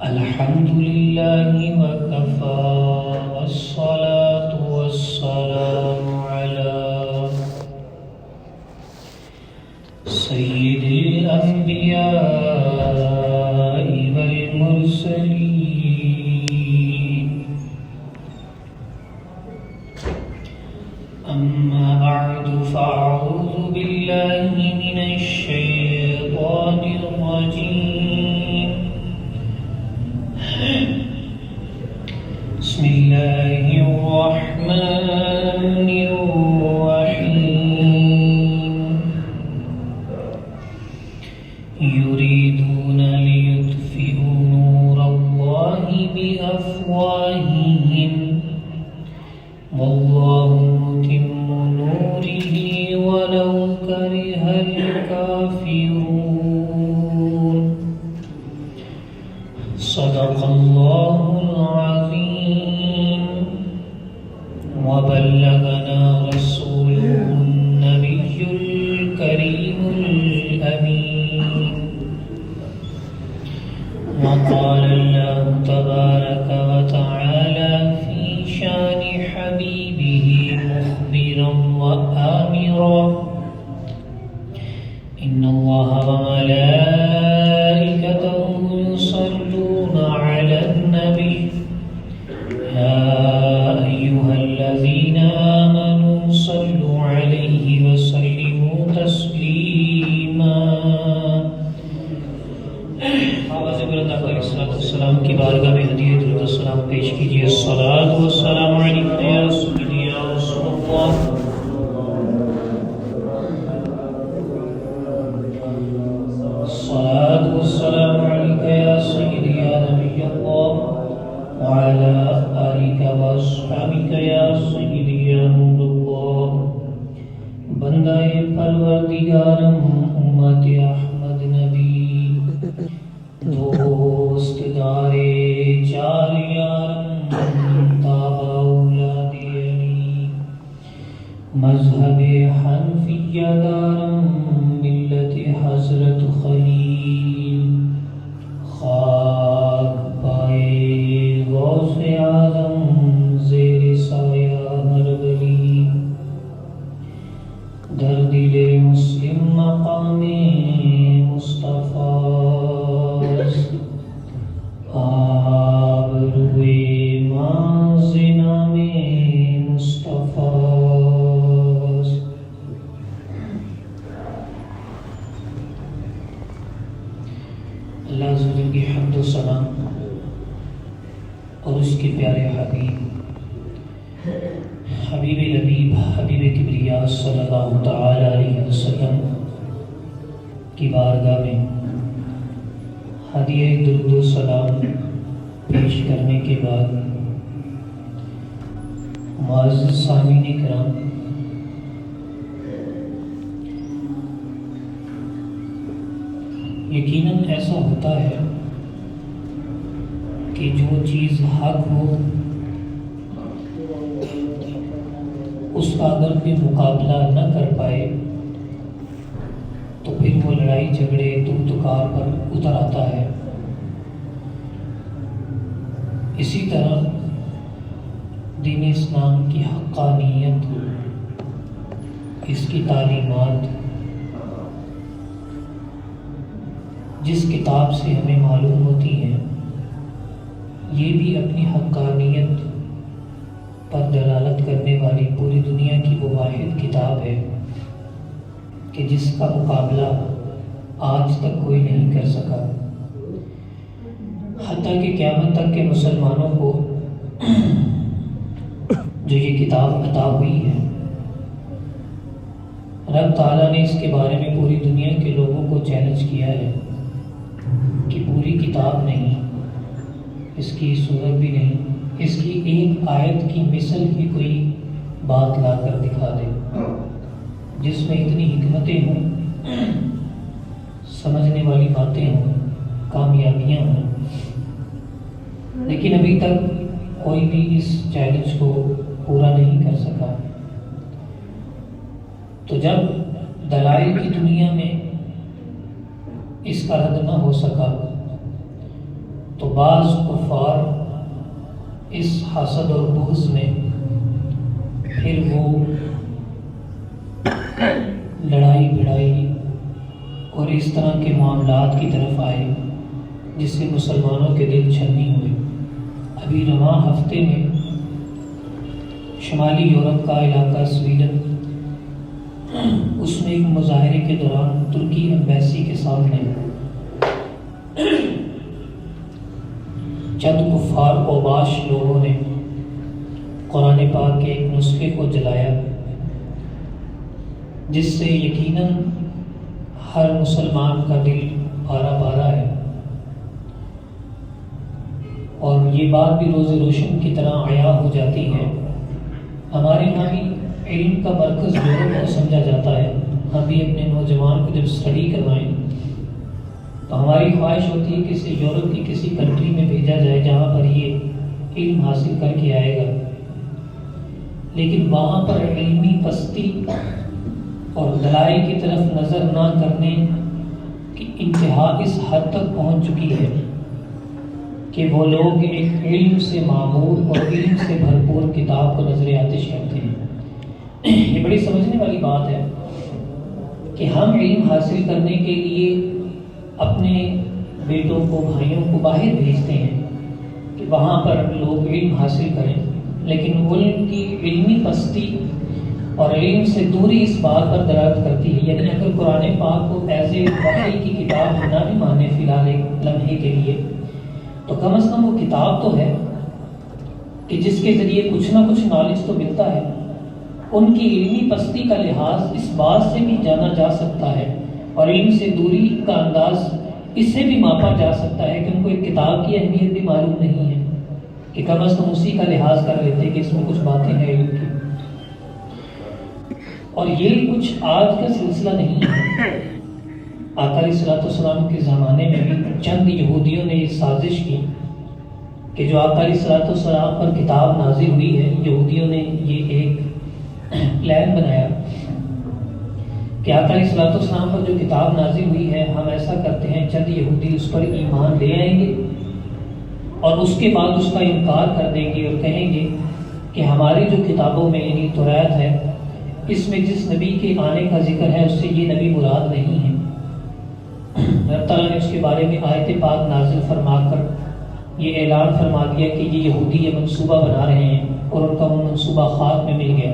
الحمد لله وكفى والصلاة والسلام على سيد الأنبياء والمرسلين. أما بعد فأعوذ بالله من الشيطان الرجيم. بسم الله الرحمن الرحيم. يريدون ليطفئوا نور الله بأفواههم والله متم نوره ولو كره الكافرون. صدق الله العظيم وبلغنا رسوله النبي الكريم الأمين. وقال الله تبارك وتعالى في شان حبيبه مخبرا وآمرا: إن الله وملائكته يصلون على النبي يا أيها الذين آمنوا صلوا عليه وسلموا تسليما. آواز بلند آقا علیہ السلام کی بارگاہ میں ہدیہ درود السلام پیش کیجیے. الصلاۃ والسلام علیک یا سیدی یا رسول اللہ. الصلاۃ والسلام علیک یا سیدی یا نبی اللہ وعلی آلک واصحابک یا سیدی یا نور اللہ. بندہ پروردگارم امت احمد نبی دوست دارے چار یارم تابع اولاد علی مذہب حنفیہ دارم ملت حضرت خلیل خاک پائے غوث اعظم زیر سایہ ہر ولی. در دل مسلم مقام مصطفیٰ آب روئے ماز نام مصطفیٰ. اللہ عز و جل کی حمد و ثنا اور اس کے پیارے حبیب لبیب حبیب کبریا صلی اللہ تعالی علیہ وسلم کی بارگاہ میں ہدیہ درود و سلام پیش کرنے کے بعد معزز سامعین کرام، یقیناً ایسا ہوتا ہے کہ جو چیز حق ہو اس کا اگر کوئی مقابلہ نہ کر پائے تو پھر وہ لڑائی جھگڑے تکار پر اتر آتا ہے. اسی طرح دین اسلام کی حقانیت، اس کی تعلیمات جس کتاب سے ہمیں معلوم ہوتی ہیں، یہ بھی اپنی حقانیت پر دلالت کرنے والی پوری دنیا کی وہ واحد کتاب ہے کہ جس کا مقابلہ آج تک کوئی نہیں کر سکا. حتیٰ کہ قیامت تک کے مسلمانوں کو جو یہ کتاب عطا ہوئی ہے، رب تعالیٰ نے اس کے بارے میں پوری دنیا کے لوگوں کو چیلنج کیا ہے کہ پوری کتاب نہیں، اس کی صورت بھی نہیں، اس کی ایک آیت کی مثل بھی کوئی بات لا کر دکھا دے جس میں اتنی حکمتیں ہوں، سمجھنے والی باتیں ہوں، کامیابیاں ہوں. لیکن ابھی تک کوئی بھی اس چیلنج کو پورا نہیں کر سکا. تو جب دلائل کی دنیا میں اس کا رد نہ ہو سکا تو بعض کفار اس حسد اور بغض میں پھر وہ لڑائی بھڑائی اور اس طرح کے معاملات کی طرف آئے جس سے مسلمانوں کے دل چھلنی ہوئے۔ ابھی رواں ہفتے میں شمالی یورپ کا علاقہ سویڈن، اس میں ایک مظاہرے کے دوران ترکی ایمبیسی کے سامنے چند کفار اوباش لوگوں نے قرآن پاک کے ایک نسخے کو جلایا، جس سے یقیناً ہر مسلمان کا دل پارا پارا ہے، اور یہ بات بھی روز روشن کی طرح عیاں ہو جاتی ہے۔ ہمارے یہاں بھی علم کا مرکز یورپ کو سمجھا جاتا ہے۔ ہم بھی اپنے نوجوان کو جب اسٹڈی کروائیں تو ہماری خواہش ہوتی ہے کہ اسے یورپ کی کسی کنٹری میں بھیجا جائے جہاں پر یہ علم حاصل کر کے آئے گا، لیکن وہاں پر علمی پستی اور دلائل کی طرف نظر نہ کرنے کی انتہا اس حد تک پہنچ چکی ہے کہ وہ لوگ ایک علم سے معمور اور علم سے بھرپور کتاب کو نظر آتش کرتے ہیں۔ یہ بڑی سمجھنے والی بات ہے کہ ہم علم حاصل کرنے کے لیے اپنے بیٹوں کو، بھائیوں کو باہر بھیجتے ہیں کہ وہاں پر لوگ علم حاصل کریں، لیکن ان کی علمی پستی اور علم سے دوری اس بات پر دلالت کرتی ہے۔ یعنی اگر قرآن پاک کو ایز اے وحی کی کتاب نہ بھی مانے فی الحال ایک لمحے کے لیے، تو کم از کم وہ کتاب تو ہے کہ جس کے ذریعے کچھ نہ کچھ نالج تو ملتا ہے۔ ان کی علمی پستی کا لحاظ اس بات سے بھی جانا جا سکتا ہے اور علم سے دوری کا انداز اس سے بھی ماپا جا سکتا ہے کہ ان کو ایک کتاب کی اہمیت بھی معلوم نہیں ہے، کہ کم از کم اسی کا لحاظ کر لیتے کہ اس میں کچھ باتیں ہیں علم کی۔ اور یہ کچھ آج کا سلسلہ نہیں ہے۔ آقا علیہ الصلوۃ والسلام کے زمانے میں بھی چند یہودیوں نے یہ سازش کی کہ جو آقا علیہ الصلوۃ والسلام پر کتاب نازل ہوئی ہے، یہودیوں نے یہ ایک پلان بنایا کہ آقا علیہ الصلوۃ والسلام پر جو کتاب نازل ہوئی ہے، ہم ایسا کرتے ہیں چند یہودی اس پر ایمان لے آئیں گے اور اس کے بعد اس کا انکار کر دیں گے اور کہیں گے کہ ہماری جو کتابوں میں یعنی توریت ہے، اس میں جس نبی کے آنے کا ذکر ہے اس سے یہ نبی مراد نہیں ہے۔ اللہ تعالیٰ نے اس کے بارے میں آیت پاک نازل فرما کر یہ اعلان فرما دیا کہ یہ یہودی یہ منصوبہ بنا رہے ہیں اور ان کا وہ منصوبہ خاک میں مل گیا۔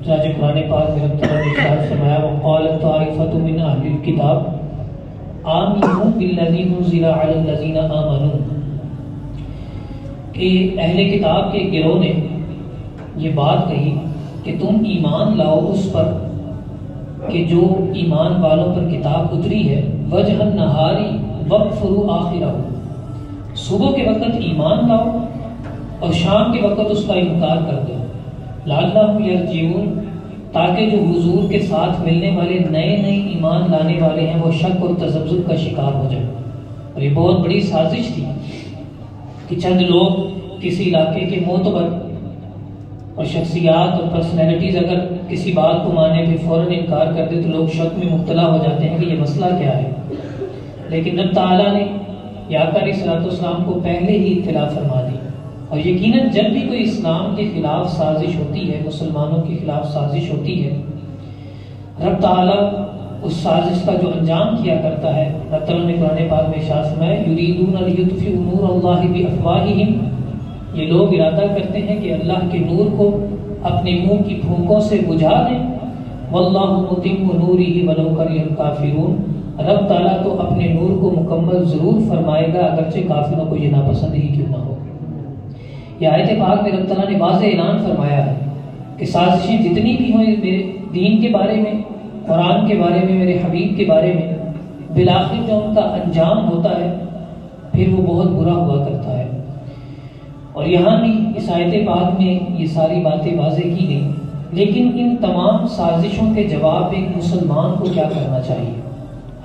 چنانچہ قرآن پاک میں اللہ تعالیٰ نے ارشاد فرمایا وَقَالَتْ طَائِفَةٌ مِّنْ أَهْلِ الْكِتَابِ آمِنُوا بِالَّذِي نُزِّلَ عَلَى الَّذِينَ آمَنُوا، کہ اہل کتاب کے گروہ نے یہ بات کہی کہ تم ایمان لاؤ اس پر کہ جو ایمان والوں پر کتاب اتری ہے، وجہ النہاری وَاکْفُرُوا آخِرَہُ، صبح کے وقت ایمان لاؤ اور شام کے وقت اس کا انکار کر دو، لعلہم یرجعون، تاکہ جو حضور کے ساتھ ملنے والے نئے ایمان لانے والے ہیں وہ شک اور تذبذب کا شکار ہو جائیں۔ اور یہ بہت بڑی سازش تھی کہ چند لوگ کسی علاقے کے معتبر اور شخصیات اور پرسنالٹیز اگر کسی بات کو مانے پھر فوراً انکار کر دے تو لوگ شک میں مبتلا ہو جاتے ہیں کہ یہ مسئلہ کیا ہے۔ لیکن رب تعالیٰ نے آقا علیہ الصلوۃ والسلام کو پہلے ہی اطلاع فرما دی، اور یقیناً جب بھی کوئی اسلام کے خلاف سازش ہوتی ہے، مسلمانوں کے خلاف سازش ہوتی ہے، رب تعالیٰ اس سازش کا جو انجام کیا کرتا ہے، رب تعالیٰ نے قرآن پاک میں ارشاد فرمایا یریدون لیطفئوا نور اللہ بافواہہم، یہ لوگ ارادہ کرتے ہیں کہ اللہ کے نور کو اپنے منہ کی پھونکوں سے بجھا دیں، واللہ متم نورہ ولو کرہ الکافرون، رب تعالیٰ تو اپنے نور کو مکمل ضرور فرمائے گا اگرچہ کافروں کو یہ ناپسند ہی کیوں نہ ہو۔ یہ آیت پاک میں رب تعالیٰ نے واضح اعلان فرمایا ہے کہ سازشیں جتنی بھی ہوئیں میرے دین کے بارے میں، قرآن کے بارے میں، میرے حبیب کے بارے میں، بالآخر جو ان کا انجام ہوتا ہے پھر وہ بہت برا ہوا کرتا ہے۔ اور یہاں بھی اس آیت پاک میں یہ ساری باتیں واضح کی گئیں، لیکن ان تمام سازشوں کے جواب ایک مسلمان کو کیا کرنا چاہیے،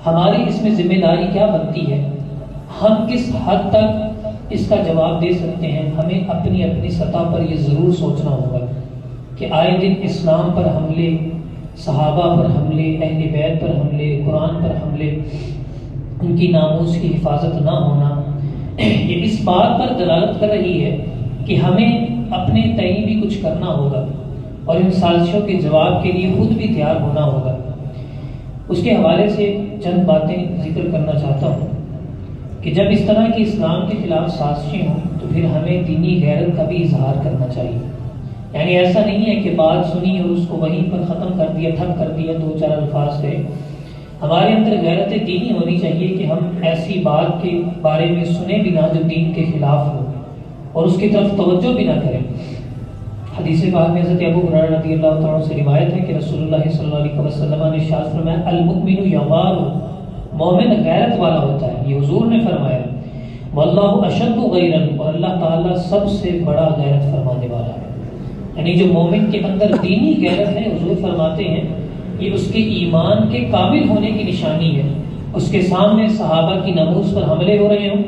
ہماری اس میں ذمہ داری کیا بنتی ہے، ہم کس حد تک اس کا جواب دے سکتے ہیں۔ ہمیں اپنی اپنی سطح پر یہ ضرور سوچنا ہوگا کہ آئے دن اسلام پر حملے، صحابہ پر حملے، اہل بیت پر حملے، قرآن پر حملے ان کی ناموس کی حفاظت نہ ہونا، یہ اس بات پر دلالت کر رہی ہے کہ ہمیں اپنے تئیں بھی کچھ کرنا ہوگا اور ان سازشوں کے جواب کے لیے خود بھی تیار ہونا ہوگا۔ اس کے حوالے سے چند باتیں ذکر کرنا چاہتا ہوں کہ جب اس طرح کی اسلام کے خلاف سازشیں ہوں تو پھر ہمیں دینی غیرت کا بھی اظہار کرنا چاہیے۔ یعنی ایسا نہیں ہے کہ بات سنی اور اس کو وہیں پر ختم کر دیا، ٹھپ کر دیا، دو چار الفاظ کہے۔ ہمارے اندر غیرت دینی ہونی چاہیے کہ ہم ایسی بات کے بارے میں سنیں بھی نہ جو دین کے خلاف ہو اور اس کی طرف توجہ بھی نہ کریں۔ حدیث پاک میں حضرت ابو ہریرہ رضی اللہ تعالیٰ عنہ سے روایت ہے کہ رسول اللہ صلی اللہ علیہ وسلم نے ارشاد فرمایا المؤمن یغار، مومن غیرت والا ہوتا ہے، یہ حضور نے فرمایا، واللہ اشد غیرا، اور اللہ تعالیٰ سب سے بڑا غیرت فرمانے والا ہے۔ یعنی جو مومن کے اندر دینی غیرت ہے، حضور فرماتے ہیں یہ اس کے ایمان کے کامل ہونے کی نشانی ہے۔ اس کے سامنے صحابہ کی ناموس پر حملے ہو رہے ہوں،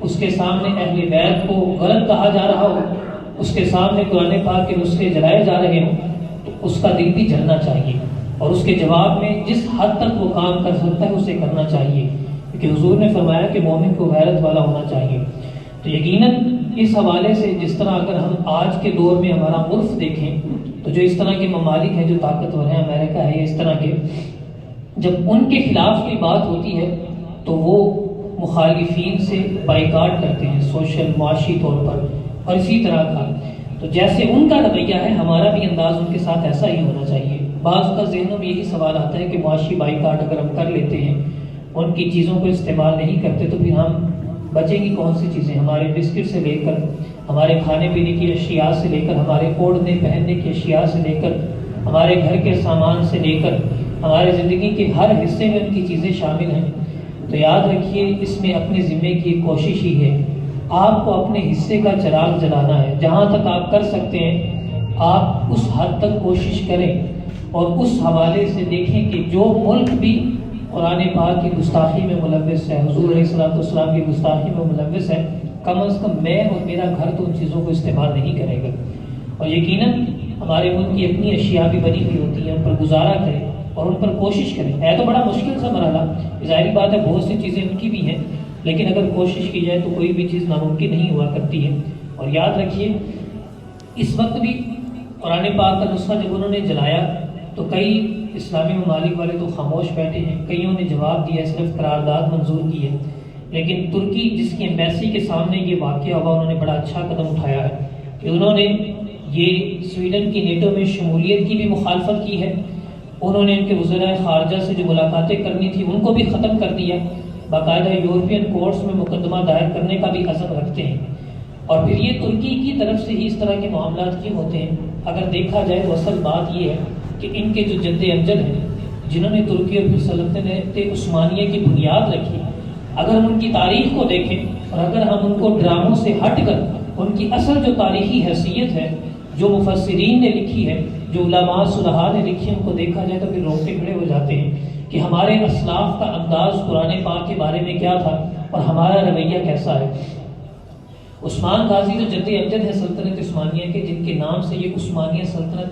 اس کے سامنے اہل بیت کو غلط کہا جا رہا ہو، اس کے سامنے قرآن پاک کے نسخے جلائے جا رہے ہوں، تو اس کا دل بھی جلنا چاہیے اور اس کے جواب میں جس حد تک وہ کام کر سکتا ہے اسے کرنا چاہیے، کیونکہ حضور نے فرمایا کہ مومن کو غیرت والا ہونا چاہیے۔ تو یقیناً اس حوالے سے جس طرح اگر ہم آج کے دور میں ہمارا عرف دیکھیں تو جو اس طرح کے ممالک ہیں جو طاقتور ہیں، امریکہ ہے یا اس طرح کے، جب ان کے خلاف کوئی بات ہوتی ہے تو وہ مخالفین سے بائیکاٹ کرتے ہیں سوشل معاشی طور پر، اور اسی طرح کا تو جیسے ان کا رویہ ہے ہمارا بھی انداز ان کے ساتھ ایسا ہی ہونا چاہیے۔ بعض کا ذہنوں میں یہی سوال آتا ہے کہ معاشی بائیکاٹ اگر ہم کر لیتے ہیں، ان کی چیزوں کو استعمال نہیں کرتے تو پھر ہم بچیں گی کون سی چیزیں؟ ہمارے بسکٹ سے لے کر ہمارے کھانے پینے کی اشیاء سے لے کر ہمارے اوڑھنے پہننے کی اشیاء سے لے کر ہمارے گھر کے سامان سے لے کر ہمارے زندگی کے ہر حصے میں ان کی چیزیں شامل ہیں۔ تو یاد رکھیے اس میں اپنے ذمے کی کوشش ہی ہے، آپ کو اپنے حصے کا چراغ جلانا ہے، جہاں تک آپ کر سکتے ہیں آپ اس حد تک کوشش کریں، اور اس حوالے سے دیکھیں کہ جو ملک بھی قرآن پاک کی گستاخی میں ملوث ہے، حضور علیہ السلام کی گستاخی میں ملوث ہے، کم از کم میں اور میرا گھر تو ان چیزوں کو استعمال نہیں کرے گا۔ اور یقیناً ہمارے ملک کی اپنی اشیاء بھی بنی ہوئی ہوتی ہیں، ان پر گزارا کریں اور ان پر کوشش کریں۔ ہے تو بڑا مشکل سا مرحلہ، ظاہری بات ہے بہت سی چیزیں ان کی بھی ہیں، لیکن اگر کوشش کی جائے تو کوئی بھی چیز ناممکن نہیں ہوا کرتی ہے۔ اور یاد رکھیے اس وقت بھی قرآن پاک کا نسخہ جب انہوں نے جلایا تو کئی اسلامی ممالک والے تو خاموش بیٹھے ہیں، کئیوں نے جواب دیا، صرف قرارداد منظور کی ہے، لیکن ترکی جس کی ایمبیسی کے سامنے یہ واقعہ ہوا انہوں نے بڑا اچھا قدم اٹھایا ہے کہ انہوں نے یہ سویڈن کی نیٹو میں شمولیت کی بھی مخالفت کی ہے، انہوں نے ان کے وزرائے خارجہ سے جو ملاقاتیں کرنی تھی ان کو بھی ختم کر دیا، باقاعدہ یورپین کورٹس میں مقدمہ دائر کرنے کا بھی عزم رکھتے ہیں۔ اور پھر یہ ترکی کی طرف سے ہی اس طرح کے معاملات کیوں ہوتے ہیں؟ اگر دیکھا جائے تو اصل بات یہ ہے کہ ان کے جو جد امجد ہیں جنہوں نے ترکی اور پھر سلطنت عثمانیہ کی بنیاد رکھی، اگر ہم ان کی تاریخ کو دیکھیں اور اگر ہم ان کو ڈراموں سے ہٹ کر ان کی اصل جو تاریخی حیثیت ہے، جو مفسرین نے لکھی ہے، جو علماء صلحاء نے لکھی ہے، ان کو دیکھا جائے تو پھر روکتے کھڑے ہو جاتے ہیں کہ ہمارے اسلاف کا انداز قرآن پاک کے بارے میں کیا تھا اور ہمارا رویہ کیسا ہے۔ عثمان غازی جو جد امجد ہے سلطنت عثمانیہ کے، جن کے نام سے یہ عثمانیہ سلطنت